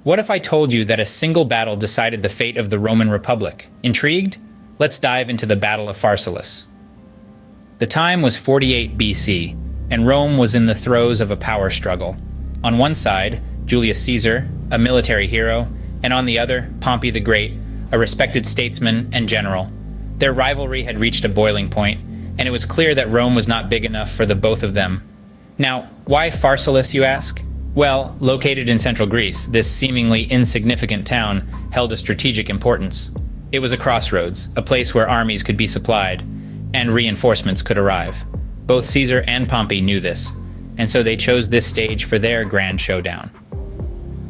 What if I told you that a single battle decided the fate of the Roman Republic? Intrigued? Let's dive into the Battle of Pharsalus. The time was 48 BC, and Rome was in the throes of a power struggle. On one side, Julius Caesar, a military hero, and on the other, Pompey the Great, a respected statesman and general. Their rivalry had reached a boiling point, and it was clear that Rome was not big enough for the both of them. Now, why Pharsalus, you ask? Well, located in central Greece, this seemingly insignificant town held a strategic importance. It was a crossroads, a place where armies could be supplied, and reinforcements could arrive. Both Caesar and Pompey knew this, and so they chose this stage for their grand showdown.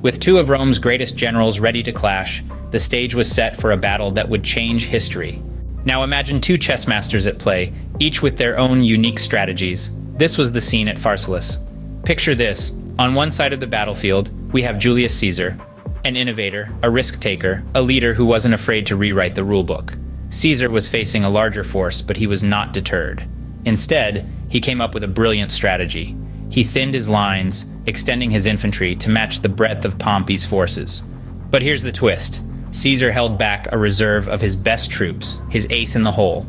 With two of Rome's greatest generals ready to clash, the stage was set for a battle that would change history. Now imagine two chess masters at play, each with their own unique strategies. This was the scene at Pharsalus. Picture this. On one side of the battlefield, we have Julius Caesar, an innovator, a risk-taker, a leader who wasn't afraid to rewrite the rulebook. Caesar was facing a larger force, but he was not deterred. Instead, he came up with a brilliant strategy. He thinned his lines, extending his infantry to match the breadth of Pompey's forces. But here's the twist. Caesar held back a reserve of his best troops, his ace in the hole.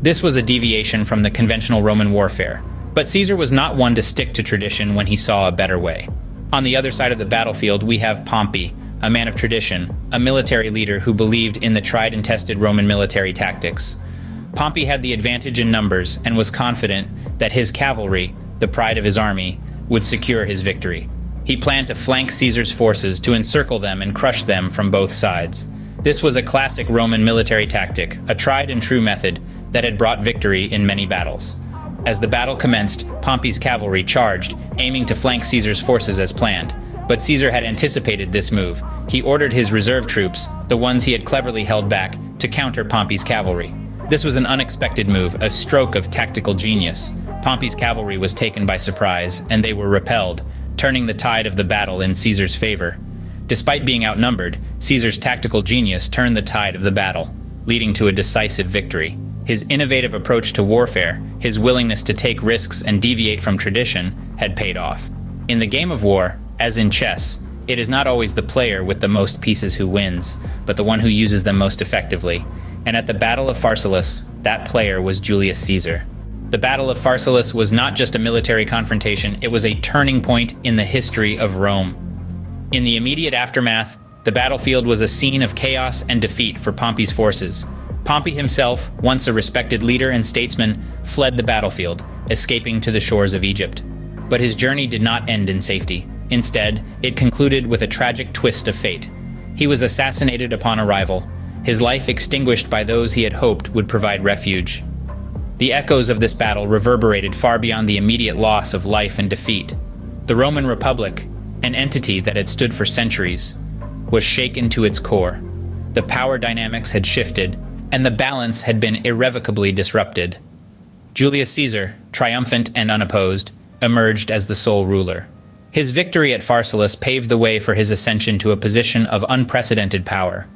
This was a deviation from the conventional Roman warfare. But Caesar was not one to stick to tradition when he saw a better way. On the other side of the battlefield, we have Pompey, a man of tradition, a military leader who believed in the tried and tested Roman military tactics. Pompey had the advantage in numbers and was confident that his cavalry, the pride of his army, would secure his victory. He planned to flank Caesar's forces, to encircle them and crush them from both sides. This was a classic Roman military tactic, a tried and true method that had brought victory in many battles. As the battle commenced, Pompey's cavalry charged, aiming to flank Caesar's forces as planned. But Caesar had anticipated this move. He ordered his reserve troops, the ones he had cleverly held back, to counter Pompey's cavalry. This was an unexpected move, a stroke of tactical genius. Pompey's cavalry was taken by surprise, and they were repelled, turning the tide of the battle in Caesar's favor. Despite being outnumbered, Caesar's tactical genius turned the tide of the battle, leading to a decisive victory. His innovative approach to warfare, his willingness to take risks and deviate from tradition, had paid off. In the game of war, as in chess, it is not always the player with the most pieces who wins, but the one who uses them most effectively. And at the Battle of Pharsalus, that player was Julius Caesar. The Battle of Pharsalus was not just a military confrontation, it was a turning point in the history of Rome. In the immediate aftermath, the battlefield was a scene of chaos and defeat for Pompey's forces. Pompey himself, once a respected leader and statesman, fled the battlefield, escaping to the shores of Egypt. But his journey did not end in safety. Instead, it concluded with a tragic twist of fate. He was assassinated upon arrival, his life extinguished by those he had hoped would provide refuge. The echoes of this battle reverberated far beyond the immediate loss of life and defeat. The Roman Republic, an entity that had stood for centuries, was shaken to its core. The power dynamics had shifted, and the balance had been irrevocably disrupted. Julius Caesar, triumphant and unopposed, emerged as the sole ruler. His victory at Pharsalus paved the way for his ascension to a position of unprecedented power.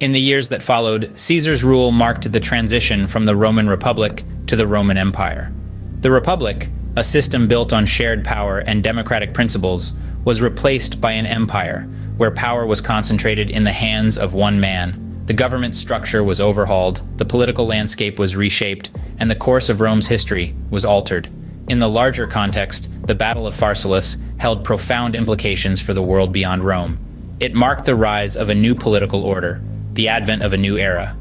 In the years that followed, Caesar's rule marked the transition from the Roman Republic to the Roman Empire. The Republic, a system built on shared power and democratic principles, was replaced by an empire, where power was concentrated in the hands of one man. The government structure was overhauled, the political landscape was reshaped, and the course of Rome's history was altered. In the larger context, the Battle of Pharsalus held profound implications for the world beyond Rome. It marked the rise of a new political order, the advent of a new era.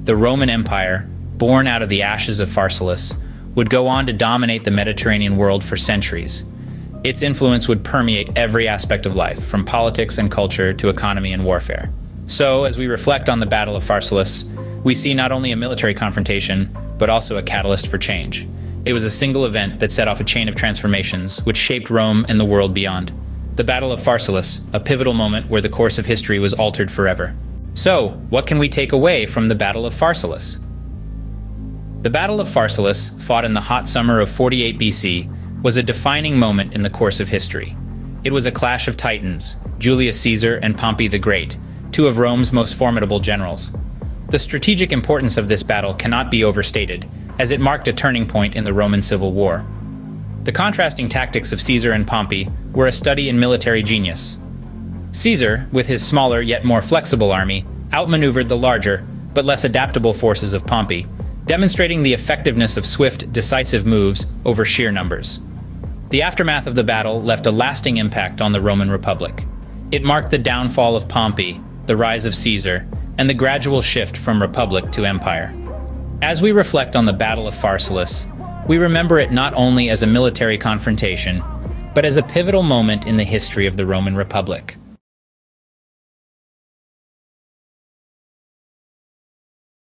The Roman Empire, born out of the ashes of Pharsalus, would go on to dominate the Mediterranean world for centuries. Its influence would permeate every aspect of life, from politics and culture to economy and warfare. So, as we reflect on the Battle of Pharsalus, we see not only a military confrontation, but also a catalyst for change. It was a single event that set off a chain of transformations, which shaped Rome and the world beyond. The Battle of Pharsalus, a pivotal moment where the course of history was altered forever. So, what can we take away from the Battle of Pharsalus? The Battle of Pharsalus, fought in the hot summer of 48 BC, was a defining moment in the course of history. It was a clash of titans, Julius Caesar and Pompey the Great, two of Rome's most formidable generals. The strategic importance of this battle cannot be overstated, as it marked a turning point in the Roman Civil War. The contrasting tactics of Caesar and Pompey were a study in military genius. Caesar, with his smaller yet more flexible army, outmaneuvered the larger, but less adaptable forces of Pompey, demonstrating the effectiveness of swift, decisive moves over sheer numbers. The aftermath of the battle left a lasting impact on the Roman Republic. It marked the downfall of Pompey, the rise of Caesar, and the gradual shift from republic to empire. As we reflect on the Battle of Pharsalus, we remember it not only as a military confrontation, but as a pivotal moment in the history of the Roman Republic.